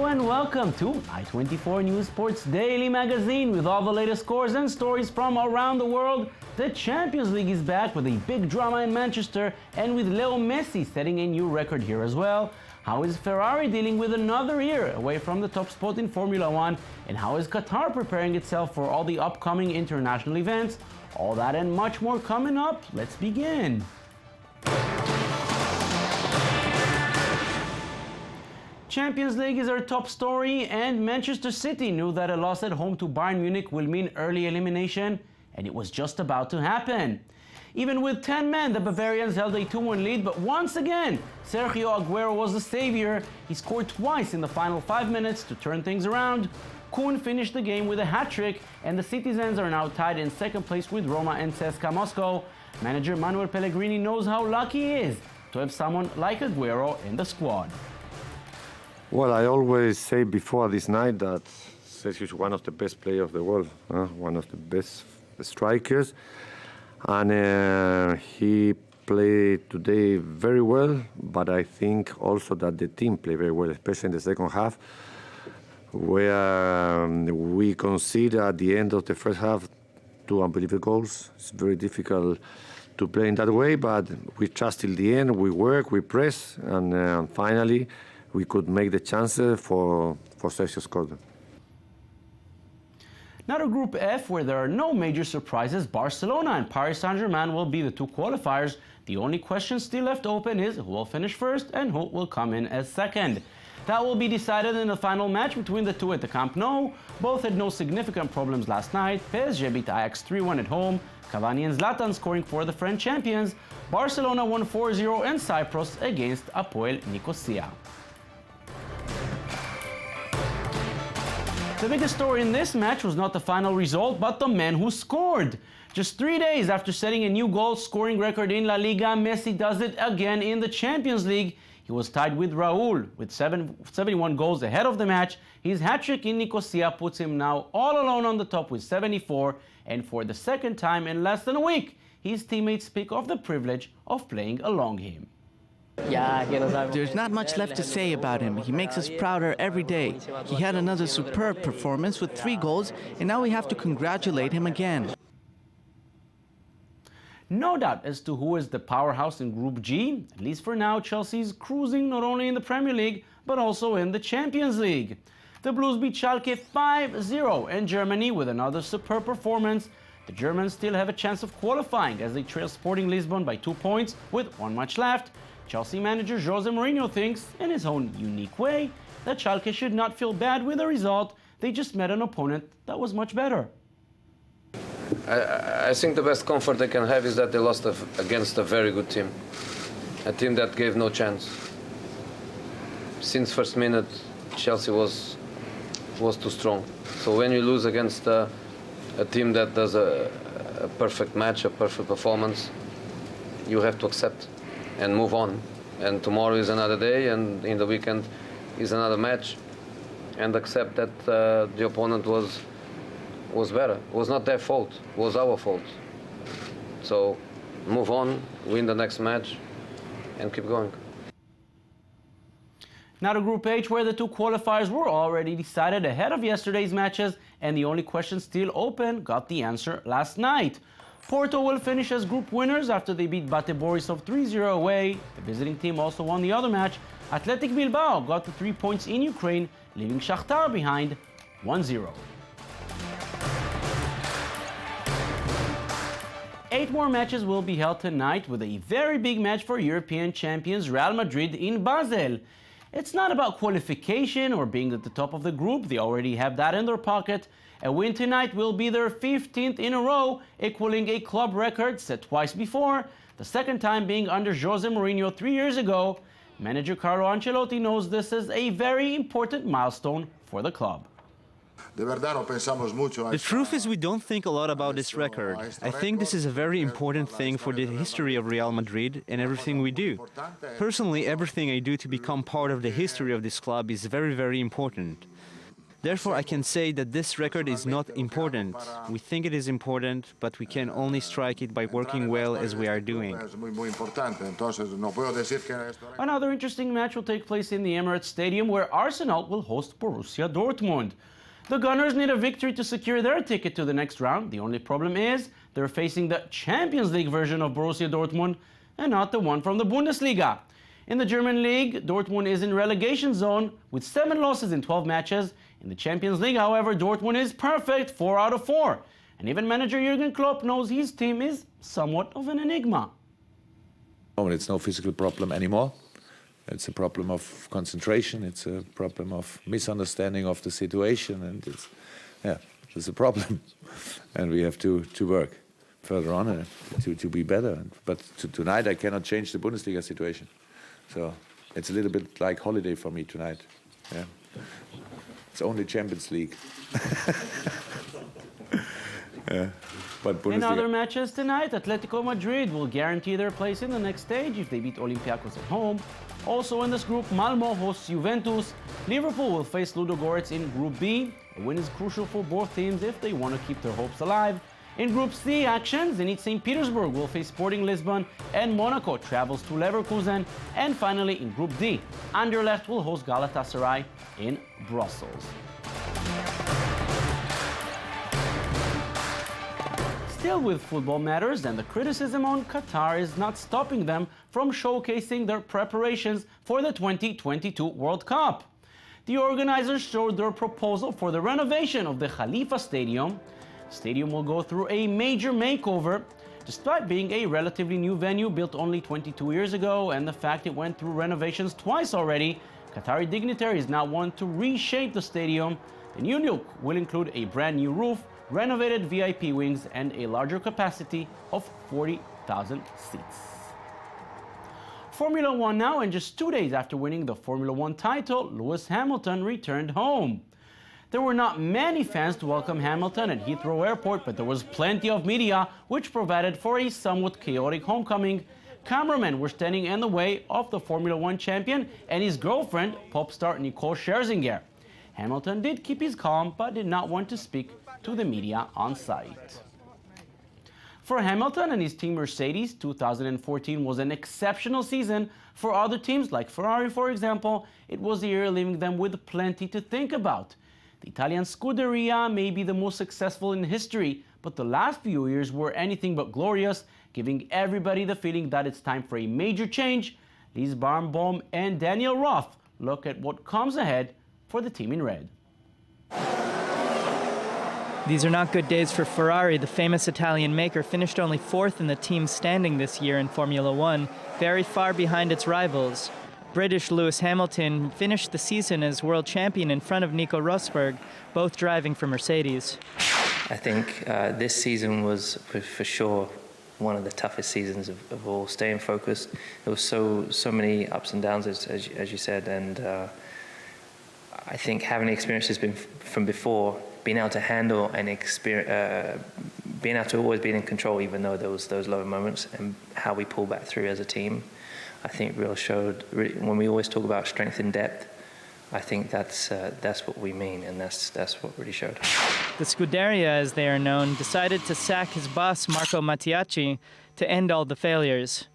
Hello and welcome to I24 News Sports Daily Magazine with all the latest scores and stories from around the world. The Champions League is back with a big drama in Manchester and with Leo Messi setting a new record here as well. How is Ferrari dealing with another year away from the top spot in Formula One? And how is Qatar preparing itself for all the upcoming international events? All that and much more coming up. Let's begin. Champions League is our top story, and Manchester City knew that a loss at home to Bayern Munich will mean early elimination, and it was just about to happen. Even with 10 men, the Bavarians held a 2-1 lead, but once again, Sergio Aguero was the savior. He scored twice in the final 5 minutes to turn things around. Kun finished the game with a hat-trick, and the citizens are now tied in second place with Roma and CSKA Moscow. Manager Manuel Pellegrini knows how lucky he is to have someone like Aguero in the squad. Well, I always say before this night that Sergio is one of the best players of the world, one of the best strikers. And he played today very well, but I think also that the team played very well, especially in the second half, where we conceded at the end of the first half 2 unbelievable goals. It's very difficult to play in that way, but we trust till the end, we work, we press, and finally, we could make the chances for Sergio score them. Now to Group F, where there are no major surprises, Barcelona and Paris Saint-Germain will be the two qualifiers. The only question still left open is who will finish first and who will come in as second. That will be decided in the final match between the two at the Camp Nou. Both had no significant problems last night. PSG beat Ajax 3-1 at home. Cavani and Zlatan scoring for the French champions. Barcelona won 4-0 in Cyprus against Apoel Nicosia. The biggest story in this match was not the final result, but the man who scored. Just 3 days after setting a new goal-scoring record in La Liga, Messi does it again in the Champions League. He was tied with Raúl with 71 goals ahead of the match. His hat-trick in Nicosia puts him now all alone on the top with 74, and for the second time in less than a week, his teammates speak of the privilege of playing along him. There's not much left to say about him. He makes us prouder every day. He had another superb performance with 3 goals, and now we have to congratulate him again. No doubt as to who is the powerhouse in Group G. At least for now, Chelsea's cruising not only in the Premier League, but also in the Champions League. The Blues beat Schalke 5-0 in Germany with another superb performance. The Germans still have a chance of qualifying as they trail Sporting Lisbon by 2 points with 1 match left. Chelsea manager Jose Mourinho thinks, in his own unique way, that Schalke should not feel bad with the result. They just met an opponent that was much better. I think the best comfort they can have is that they lost against a very good team. A team that gave no chance. Since first minute, Chelsea was too strong. So when you lose against a team that does a perfect match, a perfect performance, you have to accept and move on. And tomorrow is another day, and in the weekend is another match. And accept that the opponent was better. It was not their fault, it was our fault. So move on, win the next match, and keep going. Now to Group H, where the two qualifiers were already decided ahead of yesterday's matches, and the only question still open got the answer last night. Porto will finish as group winners after they beat Bate Borisov 3-0 away. The visiting team also won the other match. Athletic Bilbao got the 3 points in Ukraine, leaving Shakhtar behind 1-0. 8 more matches will be held tonight with a very big match for European champions Real Madrid in Basel. It's not about qualification or being at the top of the group. They already have that in their pocket. A win tonight will be their 15th in a row, equaling a club record set twice before, the second time being under Jose Mourinho 3 years ago. Manager Carlo Ancelotti knows this is a very important milestone for the club. The truth is we don't think a lot about this record. I think this is a very important thing for the history of Real Madrid and everything we do. Personally, everything I do to become part of the history of this club is very, very important. Therefore, I can say that this record is not important. We think it is important, but we can only strike it by working well as we are doing. Another interesting match will take place in the Emirates Stadium, where Arsenal will host Borussia Dortmund. The Gunners need a victory to secure their ticket to the next round. The only problem is they're facing the Champions League version of Borussia Dortmund and not the one from the Bundesliga. In the German league, Dortmund is in relegation zone with 7 losses in 12 matches. In the Champions League, however, Dortmund is perfect, 4 out of 4. And even manager Jurgen Klopp knows his team is somewhat of an enigma. It's no physical problem anymore. It's a problem of concentration. It's a problem of misunderstanding of the situation, and it's a problem, and we have to work further on to be better. But tonight I cannot change the Bundesliga situation, so it's a little bit like holiday for me tonight. Yeah, it's only Champions League. Yeah. In other matches tonight, Atletico Madrid will guarantee their place in the next stage if they beat Olympiacos at home. Also in this group, Malmo hosts Juventus. Liverpool will face Ludogorets in Group B. A win is crucial for both teams if they want to keep their hopes alive. In Group C action, Zenit St. Petersburg will face Sporting Lisbon, and Monaco travels to Leverkusen. And finally, in Group D, Anderlecht will host Galatasaray in Brussels. Still with football matters, and the criticism on Qatar is not stopping them from showcasing their preparations for the 2022 World Cup. The organizers showed their proposal for the renovation of the Khalifa Stadium. The stadium will go through a major makeover. Despite being a relatively new venue built only 22 years ago and the fact it went through renovations twice already, Qatari dignitaries now want to reshape the stadium. The new look will include a brand new roof, renovated VIP wings, and a larger capacity of 40,000 seats. Formula One now, and just 2 days after winning the Formula One title, Lewis Hamilton returned home. There were not many fans to welcome Hamilton at Heathrow Airport, but there was plenty of media, which provided for a somewhat chaotic homecoming. Cameramen were standing in the way of the Formula One champion and his girlfriend, pop star Nicole Scherzinger. Hamilton did keep his calm, but did not want to speak to the media on site. For Hamilton and his team Mercedes, 2014 was an exceptional season. For other teams like Ferrari, for example, it was a year leaving them with plenty to think about. The Italian Scuderia may be the most successful in history, but the last few years were anything but glorious, giving everybody the feeling that it's time for a major change. Lise Barnbaum and Daniel Roth look at what comes ahead for the team in red. These are not good days for Ferrari. The famous Italian maker finished only 4th in the team standing this year in Formula One, very far behind its rivals. British Lewis Hamilton finished the season as world champion in front of Nico Rosberg, both driving for Mercedes. I think this season was for sure one of the toughest seasons of all. Staying focused. There was so many ups and downs, as you said, and I think having the experiences from before, being able to handle and being able to always be in control, even though there was those lower moments, and how we pull back through as a team, I think really showed. When we always talk about strength in depth, I think that's what we mean, and that's what really showed. The Scuderia, as they are known, decided to sack his boss, Marco Mattiacci, to end all the failures.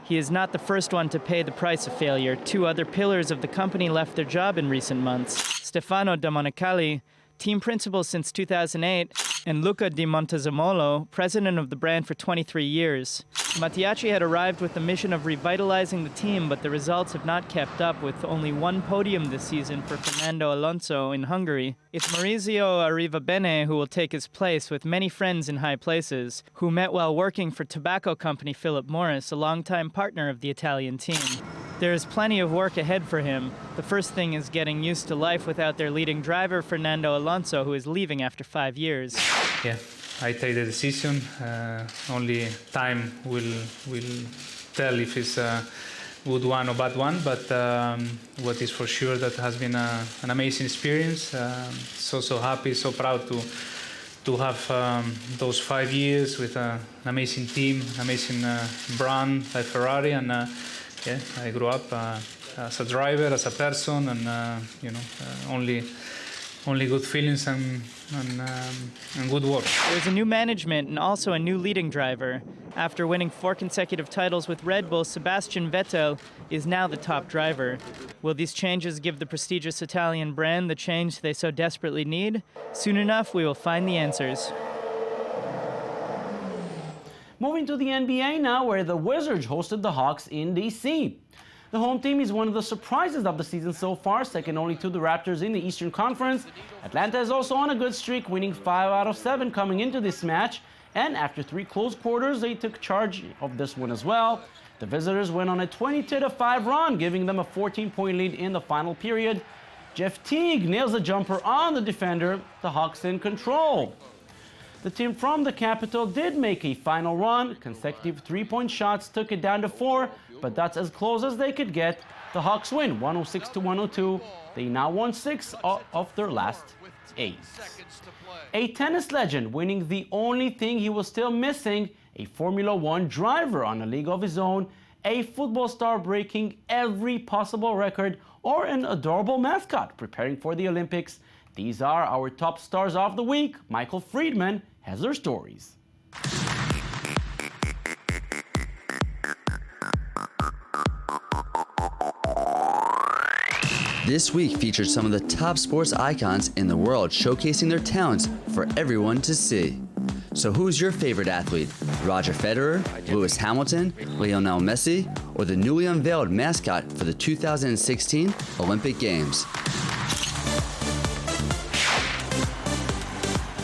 He is not the first one to pay the price of failure. 2 other pillars of the company left their job in recent months. Stefano Domenicali, team principal since 2008, and Luca Di Montezemolo, president of the brand for 23 years. Mattiacci had arrived with the mission of revitalizing the team, but the results have not kept up, with only 1 podium this season for Fernando Alonso in Hungary. It's Maurizio Arrivabene who will take his place, with many friends in high places, who met while working for tobacco company Philip Morris, a longtime partner of the Italian team. There is plenty of work ahead for him. The first thing is getting used to life without their leading driver, Fernando Alonso, who is leaving after 5 years. Yeah, I take the decision. Only time will tell if it's a good one or bad one. But what is for sure, that has been an amazing experience. So happy, so proud to have those 5 years with an amazing team, amazing brand like Ferrari, and I grew up as a driver, as a person, and only only good feelings and good work. There's a new management and also a new leading driver. After winning 4 consecutive titles with Red Bull, Sebastian Vettel is now the top driver. Will these changes give the prestigious Italian brand the change they so desperately need? Soon enough, we will find the answers. Moving to the NBA now, where the Wizards hosted the Hawks in D.C. The home team is one of the surprises of the season so far, second only to the Raptors in the Eastern Conference. Atlanta is also on a good streak, winning 5 out of 7 coming into this match. And after 3 close quarters, they took charge of this one as well. The visitors went on a 22-5 run, giving them a 14-point lead in the final period. Jeff Teague nails a jumper on the defender. The Hawks in control. The team from the capital did make a final run. Consecutive 3-point shots took it down to 4, but that's as close as they could get. The Hawks win 106-102. They now won 6 of their last 8. A tennis legend winning the only thing he was still missing, a Formula One driver on a league of his own, a football star breaking every possible record, or an adorable mascot preparing for the Olympics. These are our top stars of the week. Michael Friedman has their stories. This week featured some of the top sports icons in the world showcasing their talents for everyone to see. So who's your favorite athlete? Roger Federer, Lewis Hamilton, Lionel Messi, or the newly unveiled mascot for the 2016 Olympic Games?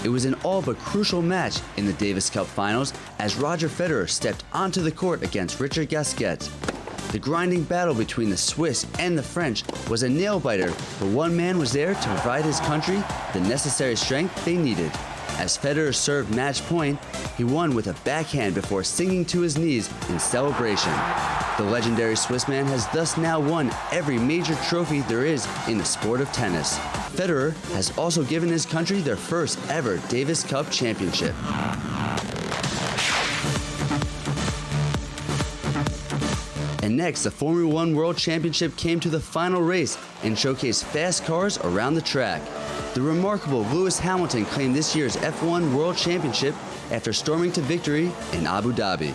It was an all but crucial match in the Davis Cup Finals as Roger Federer stepped onto the court against Richard Gasquet. The grinding battle between the Swiss and the French was a nail-biter, but one man was there to provide his country the necessary strength they needed. As Federer served match point, he won with a backhand before sinking to his knees in celebration. The legendary Swiss man has thus now won every major trophy there is in the sport of tennis. Federer has also given his country their first ever Davis Cup championship. And next, the Formula One World Championship came to the final race and showcased fast cars around the track. The remarkable Lewis Hamilton claimed this year's F1 World Championship after storming to victory in Abu Dhabi.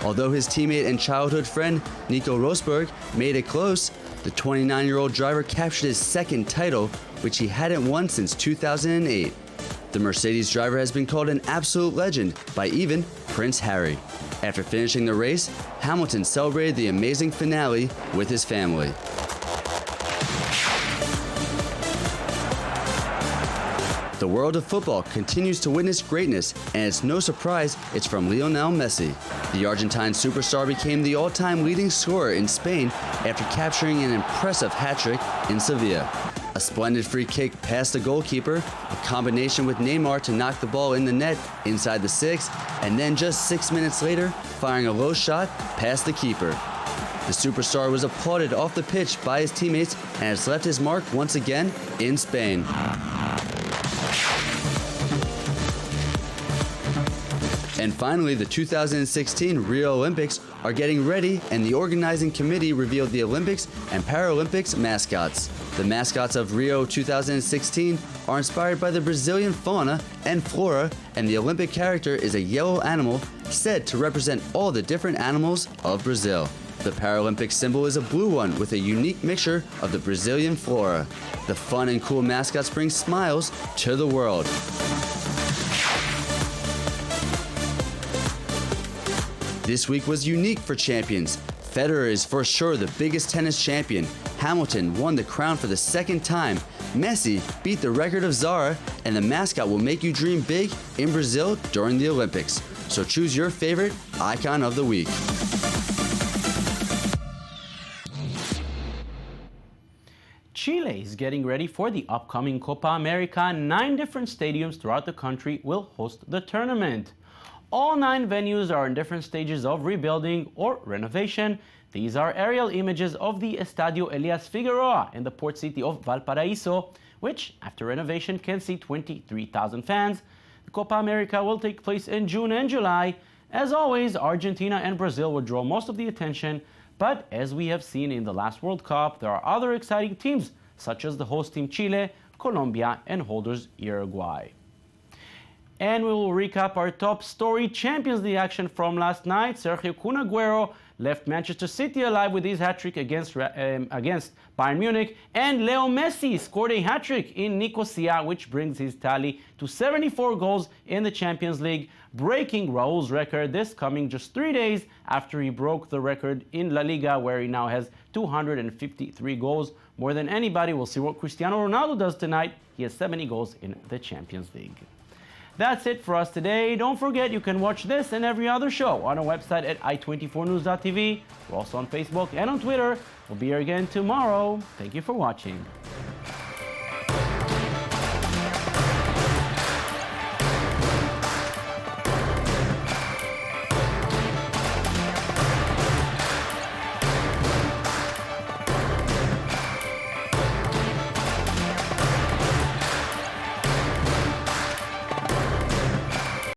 Although his teammate and childhood friend Nico Rosberg made it close, the 29-year-old driver captured his second title, which he hadn't won since 2008. The Mercedes driver has been called an absolute legend by even Prince Harry. After finishing the race, Hamilton celebrated the amazing finale with his family. The world of football continues to witness greatness, and it's no surprise it's from Lionel Messi. The Argentine superstar became the all-time leading scorer in Spain after capturing an impressive hat-trick in Sevilla. A splendid free kick past the goalkeeper, a combination with Neymar to knock the ball in the net inside the 6, and then just 6 minutes later, firing a low shot past the keeper. The superstar was applauded off the pitch by his teammates and has left his mark once again in Spain. And finally, the 2016 Rio Olympics are getting ready, and the organizing committee revealed the Olympics and Paralympics mascots. The mascots of Rio 2016 are inspired by the Brazilian fauna and flora, and the Olympic character is a yellow animal said to represent all the different animals of Brazil. The Paralympic symbol is a blue one with a unique mixture of the Brazilian flora. The fun and cool mascots bring smiles to the world. This week was unique for champions. Federer is for sure the biggest tennis champion. Hamilton won the crown for the second time. Messi beat the record of Zara, and the mascot will make you dream big in Brazil during the Olympics. So choose your favorite icon of the week. Chile is getting ready for the upcoming Copa America. 9 different stadiums throughout the country will host the tournament. All 9 venues are in different stages of rebuilding or renovation. These are aerial images of the Estadio Elias Figueroa in the port city of Valparaiso, which, after renovation, can seat 23,000 fans. The Copa America will take place in June and July. As always, Argentina and Brazil will draw most of the attention, but as we have seen in the last World Cup, there are other exciting teams, such as the host team Chile, Colombia, and holders Uruguay. And we will recap our top story Champions League action from last night. Sergio Kun Aguero left Manchester City alive with his hat-trick against Bayern Munich, and Leo Messi scored a hat-trick in Nicosia, which brings his tally to 74 goals in the Champions League, breaking Raul's record, this coming just 3 days after he broke the record in La Liga, where he now has 253 goals, more than anybody. We'll see what Cristiano Ronaldo does tonight. He has 70 goals in the Champions League. That's it for us today. Don't forget you can watch this and every other show on our website at i24news.tv. We're also on Facebook and on Twitter. We'll be here again tomorrow. Thank you for watching.